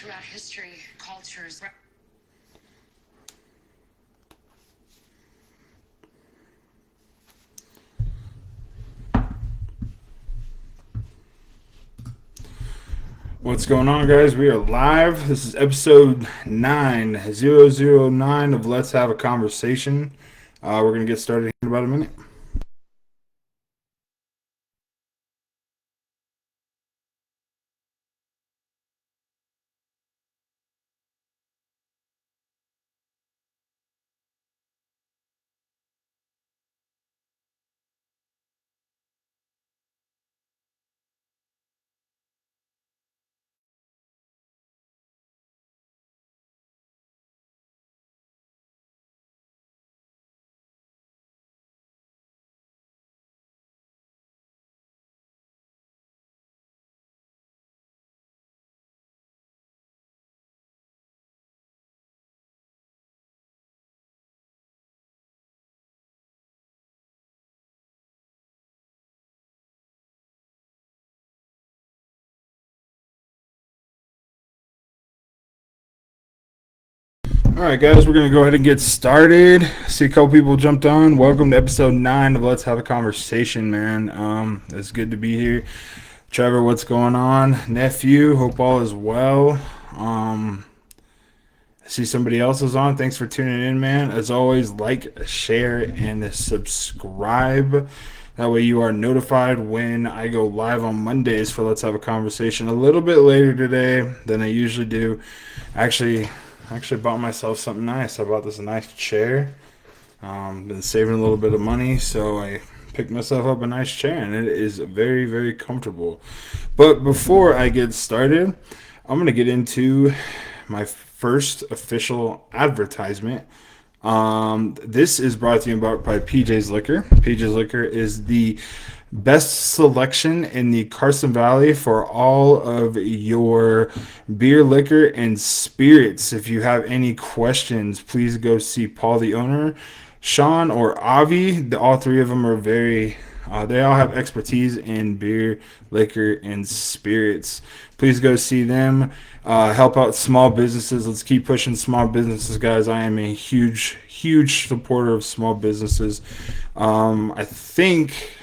throughout history, cultures. What's going on, guys? We are live. This is episode 9009 of Let's Have a Conversation. We're going to get started in about a minute. All right, guys, we're going to go ahead and get started. See a couple people jumped on. Welcome to episode 9 of Let's Have a Conversation, man. It's good to be here. Trevor, what's going on? Nephew, hope all is well. I see somebody else is on. Thanks for tuning in, man. As always, like, share, and subscribe. That way you are notified when I go live on Mondays for Let's Have a Conversation a little bit later today than I usually do. Actually bought myself something nice. I bought this nice chair. Been saving a little bit of money, so I picked myself up a nice chair, and it is very, very comfortable. But before I get started, I'm going to get into my first official advertisement. This is brought to you by PJ's Liquor. PJ's Liquor is the best selection in the Carson Valley for all of your beer, liquor, and spirits. If you have any questions, please go see Paul, the owner, Sean, or Avi. All three of them are they all have expertise in beer, liquor, and spirits. Please go see them. Help out small businesses. Let's keep pushing small businesses, guys. I am a huge supporter of small businesses. I think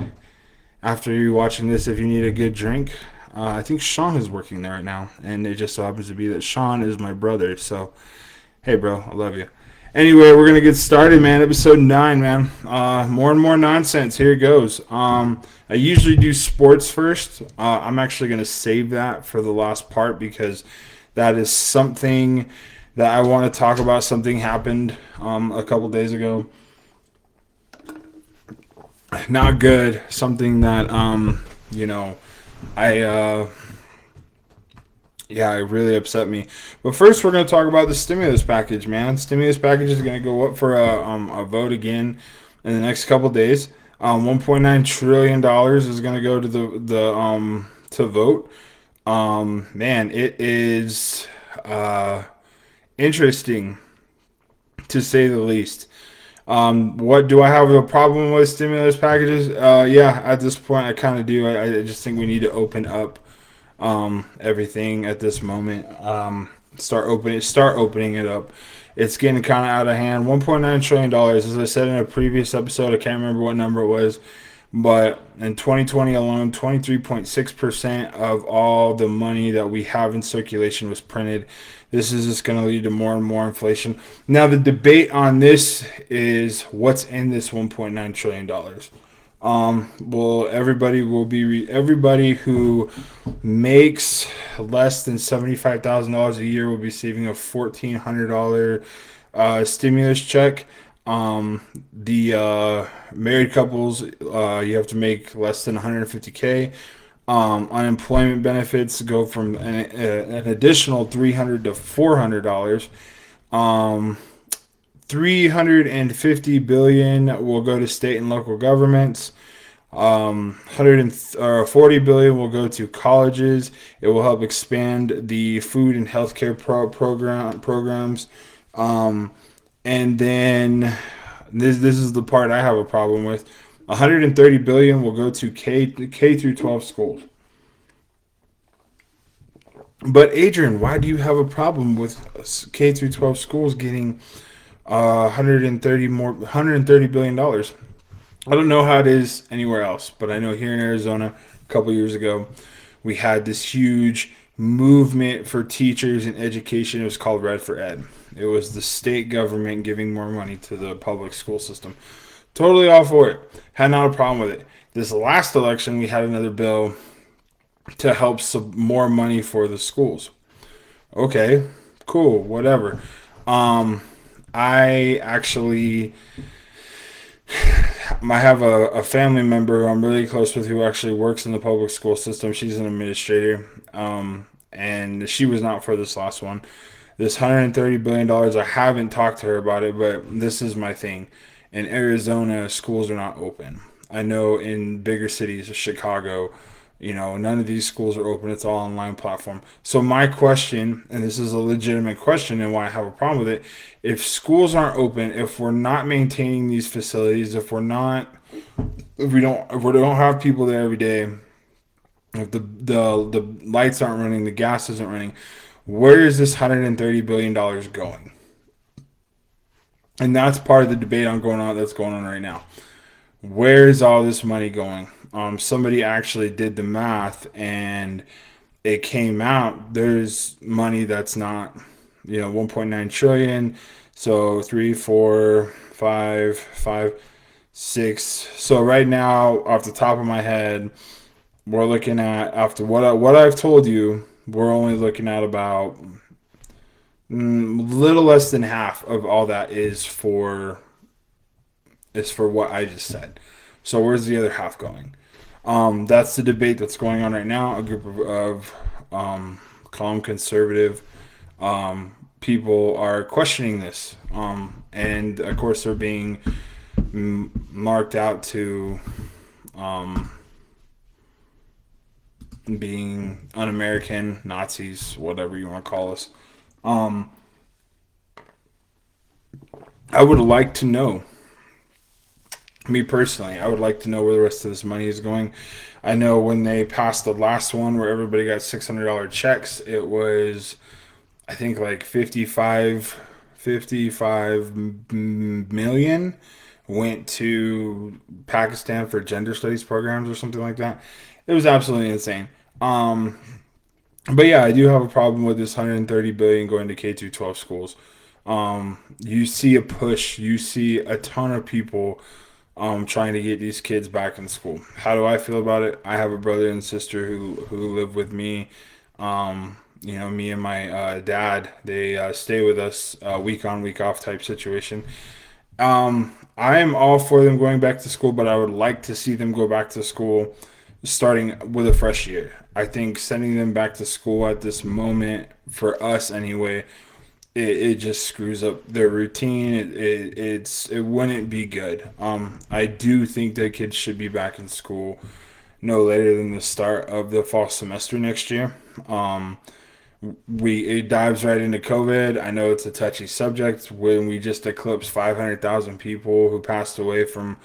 after you watching this, if you need a good drink, I think Sean is working there right now, and it just so happens to be that Sean is my brother. So, hey, bro, I love you. Anyway, we're gonna get started, man. Episode 9, man. More and more nonsense. Here it goes. I usually do sports first. I'm actually gonna save that for the last part because that is something that I want to talk about. Something happened a couple days ago. Not good. Something that it really upset me. But first, we're going to talk about the stimulus package, man. Stimulus package is going to go up for a vote again in the next couple days. $1.9 trillion is going to go to the to vote. Man, it is interesting to say the least. What do I have a problem with stimulus packages? Yeah, at this point, I kind of do. I just think we need to open up everything at this moment. Start opening it up. It's getting kind of out of hand. $1.9 trillion, as I said in a previous episode. I can't remember what number it was, but in 2020 alone, 23.6% of all the money that we have in circulation was printed. This is just going to lead to more and more inflation. Now, the debate on this is what's in this $1.9 trillion. Well, everybody who makes less than $75,000 a year will be receiving a $1,400 stimulus check. The married couples, you have to make less than $150K. Unemployment benefits go from an additional $300 to $400. $350 billion will go to state and local governments. $140 billion will go to colleges. It will help expand the food and healthcare programs. And then this is the part I have a problem with. $130 billion will go to K through 12 schools. But Adrian, why do you have a problem with K through 12 schools getting 130 billion dollars? I don't know how it is anywhere else, but I know here in Arizona, a couple years ago, we had this huge movement for teachers and education. It was called Red for Ed. It was the state government giving more money to the public school system. Totally all for it. Had not a problem with it. This last election, we had another bill to help some more money for the schools. Okay, cool, whatever. Um, I actually I have a family member who I'm really close with who actually works in the public school system. She's an administrator, and she was not for this last one. This $130 billion, I haven't talked to her about it, but this is my thing. In Arizona, schools are not open. I know in bigger cities, Chicago, none of these schools are open. It's all online platform. So my question, and this is a legitimate question and why I have a problem with it, if schools aren't open, if we're not maintaining these facilities, if we don't have people there every day, if the lights aren't running, the gas isn't running, where is this $130 billion going? And that's part of the debate that's going on right now. Where is all this money going? Somebody actually did the math, and it came out there's money that's not 1.9 trillion. So three, four, five, six. So right now, off the top of my head, we're looking at, after what I've told you, we're only looking at about little less than half of all that is for what I just said. So where's the other half going? That's the debate that's going on right now. A group of call them conservative people are questioning this, and of course they're being marked out to being un-American, Nazis, whatever you want to call us. Um, I would like to know, me personally, I would like to know where the rest of this money is going. I know when they passed the last one where everybody got $600 checks, it was, I think, like 55 million went to Pakistan for gender studies programs or something like that. It was absolutely insane. Um, but yeah, I do have a problem with this 130 billion going to K through 12 schools. You see a push, you see a ton of people trying to get these kids back in school. How do I feel about it? I have a brother and sister who live with me. Me and my dad, they stay with us week on, week off type situation. I am all for them going back to school, but I would like to see them go back to school starting with a fresh year. I think sending them back to school at this moment, for us anyway, it just screws up their routine. It wouldn't be good. I do think that kids should be back in school no later than the start of the fall semester next year. Um, it dives right into COVID. I know it's a touchy subject when we just eclipsed 500,000 people who passed away from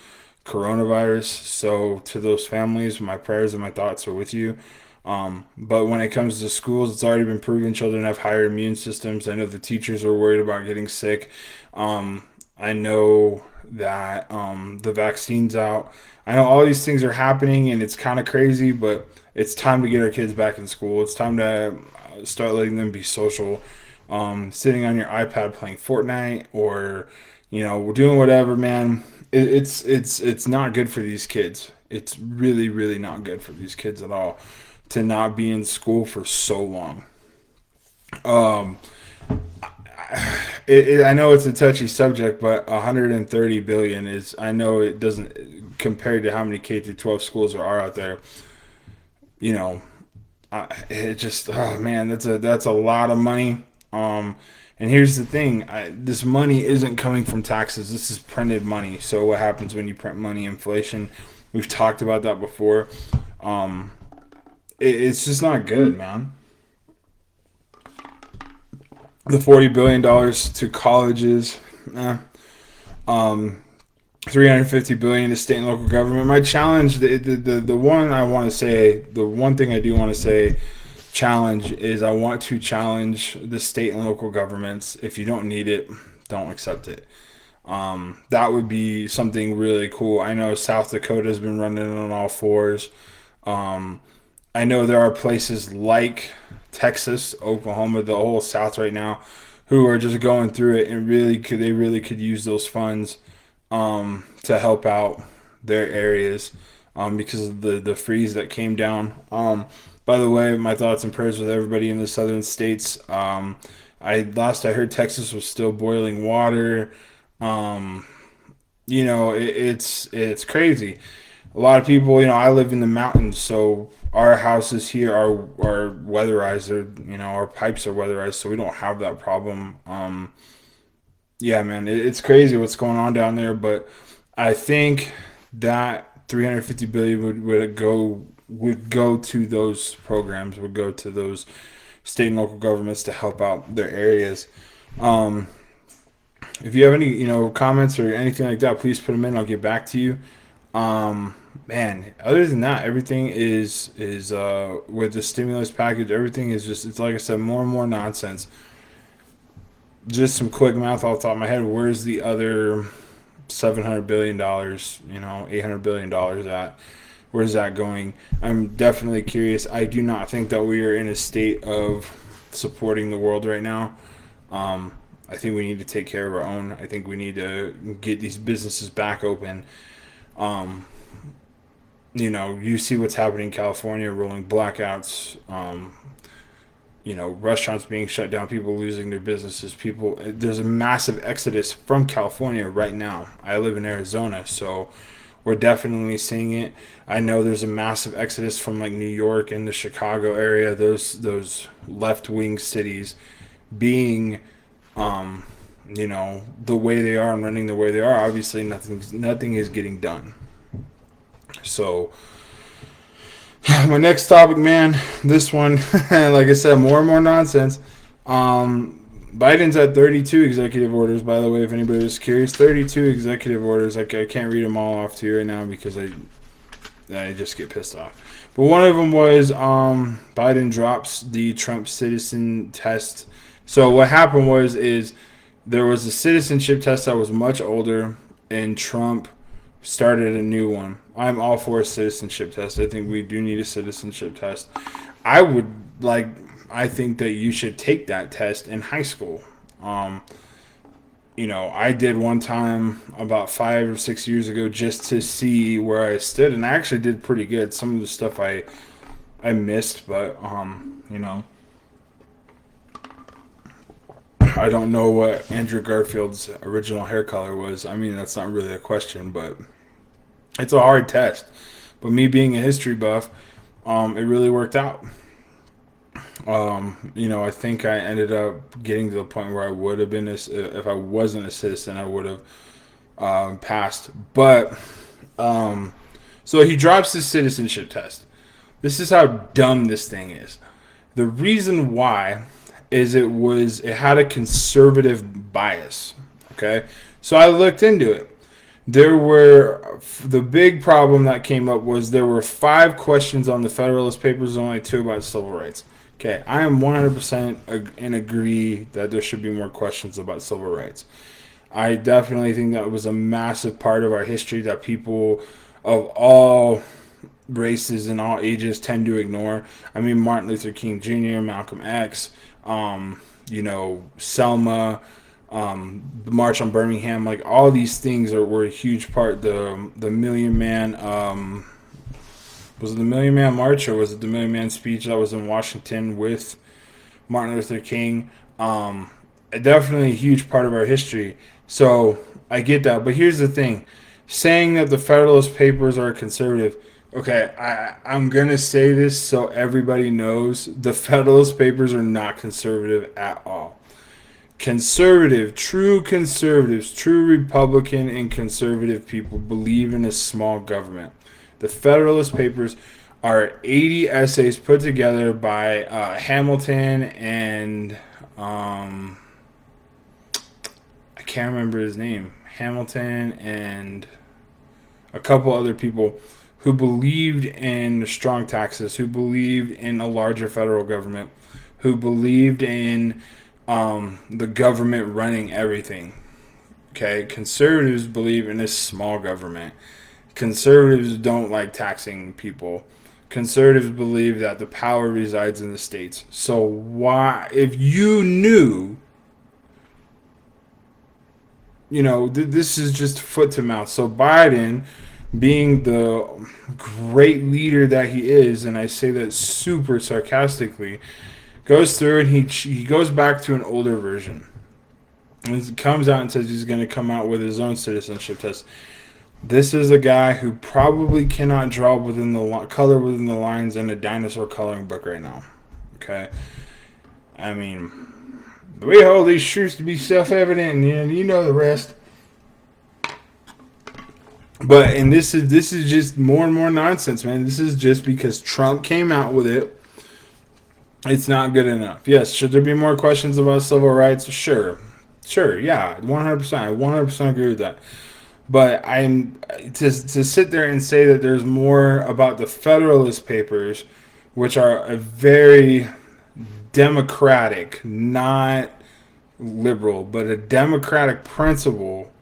coronavirus. So to those families, my prayers and my thoughts are with you. But when it comes to schools, it's already been proven children have higher immune systems. I know the teachers are worried about getting sick. I know that the vaccine's out. I know all these things are happening and it's kind of crazy, but it's time to get our kids back in school. It's time to start letting them be social. Sitting on your iPad playing Fortnite or doing whatever, man. It's not good for these kids. It's really, really not good for these kids at all to not be in school for so long. Um, I know it's a touchy subject, but 130 billion is. I know it doesn't compared to how many K through 12 schools there are out there. You know, it just, oh man, that's a lot of money. And here's the thing: this money isn't coming from taxes. This is printed money. So what happens when you print money? Inflation. We've talked about that before. Um, it's just not good, man. The $40 billion to colleges, eh. um, 350 billion to state and local government. My challenge, the one I want to say, the one thing I do want to say challenge is I want to challenge the state and local governments. If you don't need it, don't accept it. That would be something really cool. I know South Dakota has been running on all fours. Um, I know there are places like Texas, Oklahoma, the whole South right now, who are just going through it and really could use those funds to help out their areas because of the freeze that came down. By the way, my thoughts and prayers with everybody in the southern states. I heard Texas was still boiling water. Um, it's crazy. A lot of people, I live in the mountains, so our houses here are weatherized. Our pipes are weatherized, so we don't have that problem. Yeah, man, it's crazy what's going on down there, but I think that 350 billion would go to those programs, would go to those state and local governments to help out their areas. Um, if you have any, comments or anything like that, please put them in. I'll get back to you. Man, other than that, everything is with the stimulus package. Everything is just, it's like I said, more and more nonsense. Just some quick math off the top of my head. Where's the other $700 billion? $800 billion at? Where's that going? I'm definitely curious. I do not think that we are in a state of supporting the world right now. I think we need to take care of our own. I think we need to get these businesses back open. Um, you see what's happening in California, rolling blackouts. Restaurants being shut down, people losing their businesses, there's a massive exodus from California right now. I live in Arizona, so we're definitely seeing it. I know there's a massive exodus from like New York and the Chicago area, those left-wing cities being the way they are and running the way they are. Obviously nothing is getting done. So my next topic, man, this one, like I said, more and more nonsense. Biden's at 32 executive orders, by the way, if anybody was curious. 32 executive orders. I can't read them all off to you right now because I just get pissed off. But one of them was Biden drops the Trump citizen test. So what happened is there was a citizenship test that was much older, and Trump started a new one. I'm all for a citizenship test. I think we do need a citizenship test. I think that you should take that test in high school. I did one time about 5 or 6 years ago just to see where I stood, and I actually did pretty good. Some of the stuff I missed, but I don't know what Andrew Garfield's original hair color was. I mean, that's not really a question, but it's a hard test. But me being a history buff, it really worked out. I think I ended up getting to the point where I would have been, if I wasn't a citizen, I would have passed. But, so he drops his citizenship test. This is how dumb this thing is. The reason why is it had a conservative bias. Okay, so I looked into it. The big problem that came up was there were 5 questions on the Federalist Papers, only 2 about civil rights. Okay, I am 100% in agree that there should be more questions about civil rights. I definitely think that was a massive part of our history that people of all races and all ages tend to ignore. I mean, Martin Luther King Jr., Malcolm X, Selma, the March on Birmingham, like all these things were a huge part. The Million Man, was it the Million Man March or was it the Million Man speech that was in Washington with Martin Luther King? Definitely a huge part of our history. So I get that, but here's the thing: saying that the Federalist Papers are conservative. Okay, I'm gonna say this so everybody knows: the Federalist Papers are not conservative at all. True conservatives, true Republican and conservative people believe in a small government. The Federalist Papers are 80 essays put together by Hamilton and I can't remember his name. Hamilton and a couple other people who believed in strong taxes, who believed in a larger federal government, who believed in the government running everything. Okay, conservatives believe in a small government. Conservatives don't like taxing people. Conservatives believe that the power resides in the states. So why, if you knew, this is just foot to mouth. So Biden, being the great leader that he is, and I say that super sarcastically, goes through and he goes back to an older version. And he comes out and says he's going to come out with his own citizenship test. This is a guy who probably cannot draw within the color within the lines in a dinosaur coloring book right now. Okay, I mean, we hold these truths to be self-evident, and you know the rest. But and this is just more and more nonsense, man. This is just because Trump came out with it. It's not good enough. Yes, should there be more questions about civil rights? Sure, yeah, 100%. I 100% agree with that. But I'm to sit there and say that there's more about the Federalist Papers, which are a very democratic, not liberal, but a democratic principle.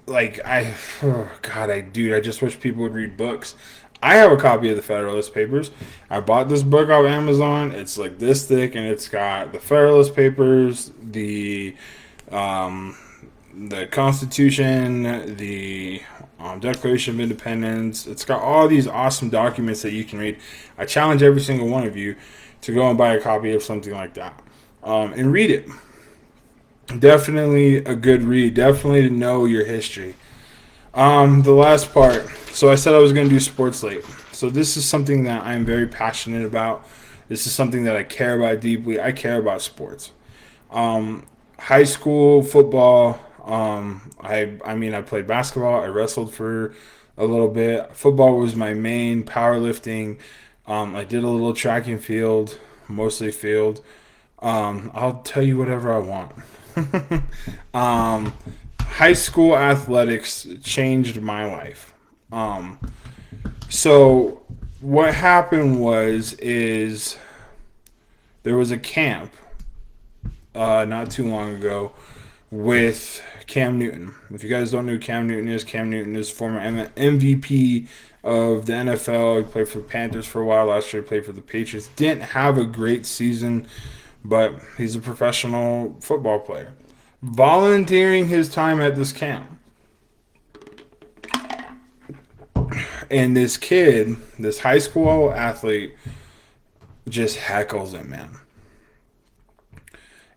Oh God, I just wish people would read books. I have a copy of the Federalist Papers. I bought this book off Amazon. It's like this thick, and it's got the Federalist Papers, um, the Constitution, the Declaration of Independence. It's got all these awesome documents that you can read. I challenge every single one of you to go and buy a copy of something like that and read it. Definitely a good read. Definitely to know your history. The last part. So I said I was going to do sports late. So this is something that I'm very passionate about. This is something that I care about deeply. I care about sports. High school football. I played basketball. I wrestled for a little bit. Football was my main. Powerlifting. I did a little track and field, mostly field. I'll tell you whatever I want. High school athletics changed my life. So what happened is there was a camp not too long ago with Cam Newton. If you guys don't know who Cam Newton is former MVP of the NFL. He played for the Panthers for a while. Last year he played for the Patriots. Didn't have a great season, but he's a professional football player. Volunteering his time at this camp. And this kid, this high school athlete, just heckles him, man.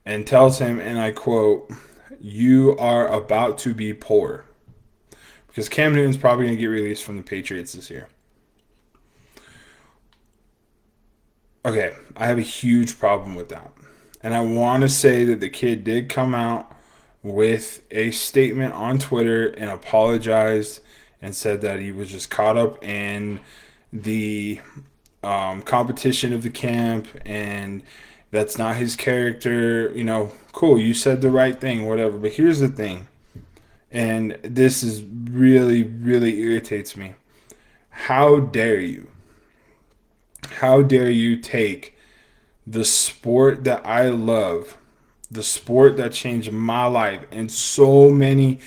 And tells him, and I quote, "You are about to be poor." Because Cam Newton's probably going to get released from the Patriots this year. Okay, I have a huge problem with that. And I want to say that the kid did come out with a statement on Twitter and apologized and said that he was just caught up in the competition of the camp and that's not his character. Cool, you said the right thing, whatever. But here's the thing, and this is really, really irritates me. How dare you? How dare you take the sport that I love, the sport that changed my life, and so many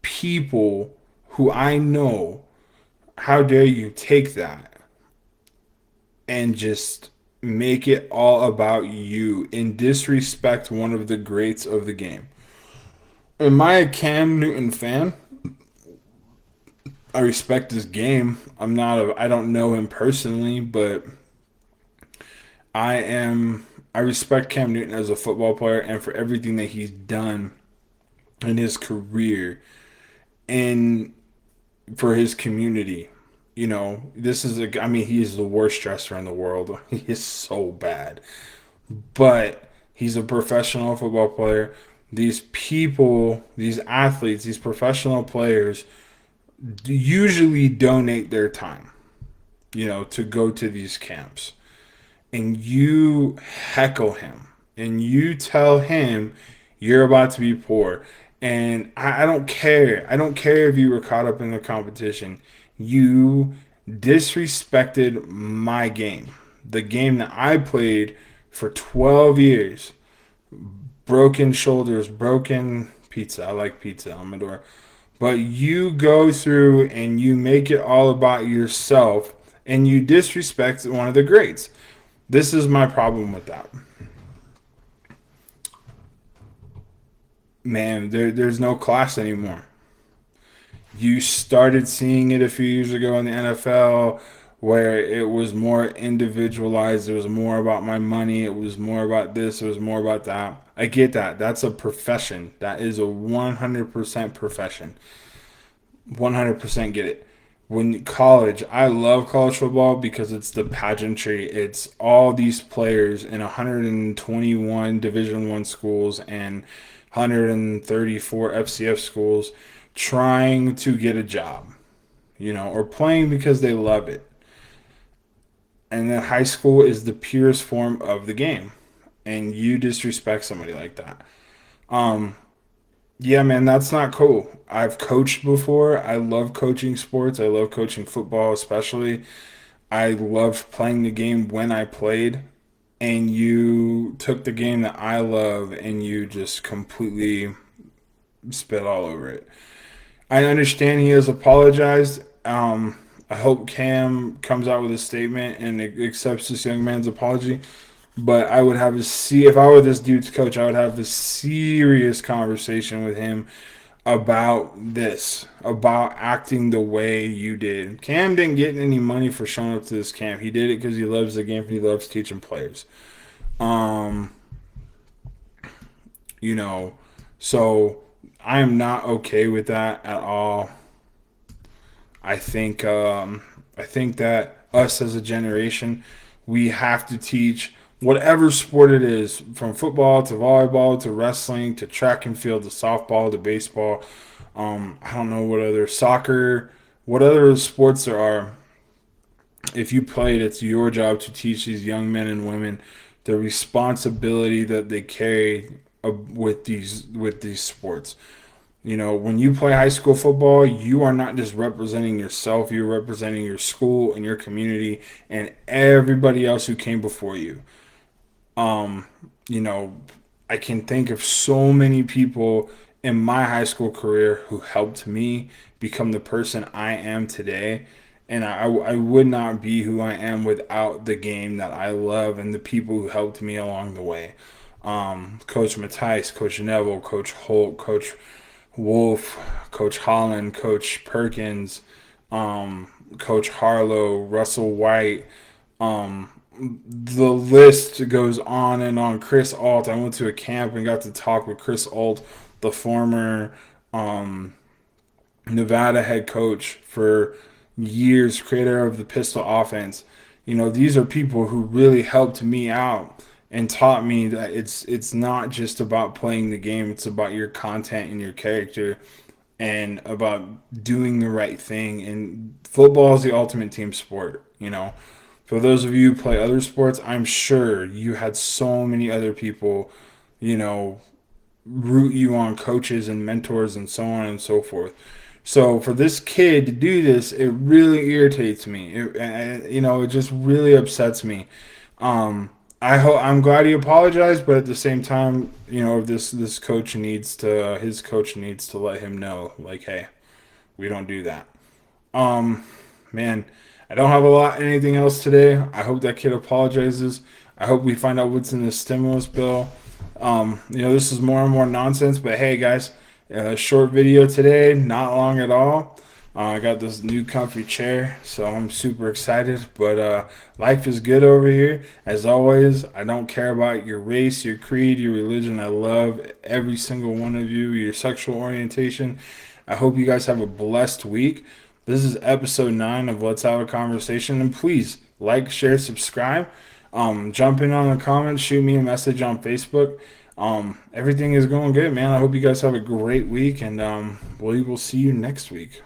people who I know, how dare you take that and just make it all about you and disrespect one of the greats of the game? Am I a Cam Newton fan? I respect his game. I don't know him personally, but I respect Cam Newton as a football player and for everything that he's done in his career and for his community. This is he's the worst dresser in the world. He is so bad. But he's a professional football player. These people, these athletes, these professional players usually donate their time, to go to these camps. And you heckle him and you tell him you're about to be poor. And I don't care. I don't care if you were caught up in the competition. You disrespected my game, the game that I played for 12 years. Broken shoulders, broken pizza. I like pizza, Amador. But you go through and you make it all about yourself and you disrespect one of the greats. This is my problem with that. Man, there's no class anymore. You started seeing it a few years ago in the NFL where it was more individualized. It was more about my money. It was more about this. It was more about that. I get that. That's a profession. That is a 100% profession. 100% get it. When college, I love college football because it's the pageantry. It's all these players in 121 Division One schools and 134 FCS schools trying to get a job, or playing because they love it. And then high school is the purest form of the game, and you disrespect somebody like that. Um, Yeah, man, that's not cool. I've coached before. I love coaching sports. I love coaching football, especially. I loved playing the game when I played. And you took the game that I love and you just completely spit all over it. I understand he has apologized. I hope Cam comes out with a statement and accepts this young man's apology. But I would have a see if I were this dude's coach, I would have a serious conversation with him about this, about acting the way you did. Cam didn't get any money for showing up to this camp. He did it because he loves the game and he loves teaching players. Um, you know, so I am not okay with that at all. I think that us as a generation, we have to teach whatever sport it is, from football to volleyball to wrestling to track and field to softball to baseball. I don't know what other soccer, what other sports there are. If you played, it's your job to teach these young men and women the responsibility that they carry with these sports. When you play high school football, you are not just representing yourself, you're representing your school and your community and everybody else who came before you. Um, you know, I can think of so many people in my high school career who helped me become the person I am today. And I would not be who I am without the game that I love and the people who helped me along the way. Coach Mattice, Coach Neville, Coach Holt, Coach Wolf, Coach Holland, Coach Perkins, Coach Harlow, Russell White. Um, the list goes on and on. Chris Alt. I went to a camp and got to talk with Chris Alt, the former um, Nevada head coach for years, creator of the pistol offense. These are people who really helped me out and taught me that it's not just about playing the game, it's about your content and your character and about doing the right thing. And football is the ultimate team sport. For those of you who play other sports, I'm sure you had so many other people, you know, root you on, coaches and mentors and so on and so forth. So for this kid to do this, it really irritates me. It just really upsets me. I'm glad he apologized, but at the same time, this coach his coach needs to let him know, like, hey, we don't do that. Um, Man, I don't have anything else today. I hope that kid apologizes. I hope we find out what's in the stimulus bill. This is more and more nonsense, but hey, guys, short video today, not long at all. I got this new comfy chair, so I'm super excited. But life is good over here. As always, I don't care about your race, your creed, your religion. I love every single one of you, your sexual orientation. I hope you guys have a blessed week. This is episode 9 of Let's Have a Conversation. And please like, share, subscribe. Jump in on the comments, shoot me a message on Facebook. Everything is going good, man. I hope you guys have a great week, and we will see you next week.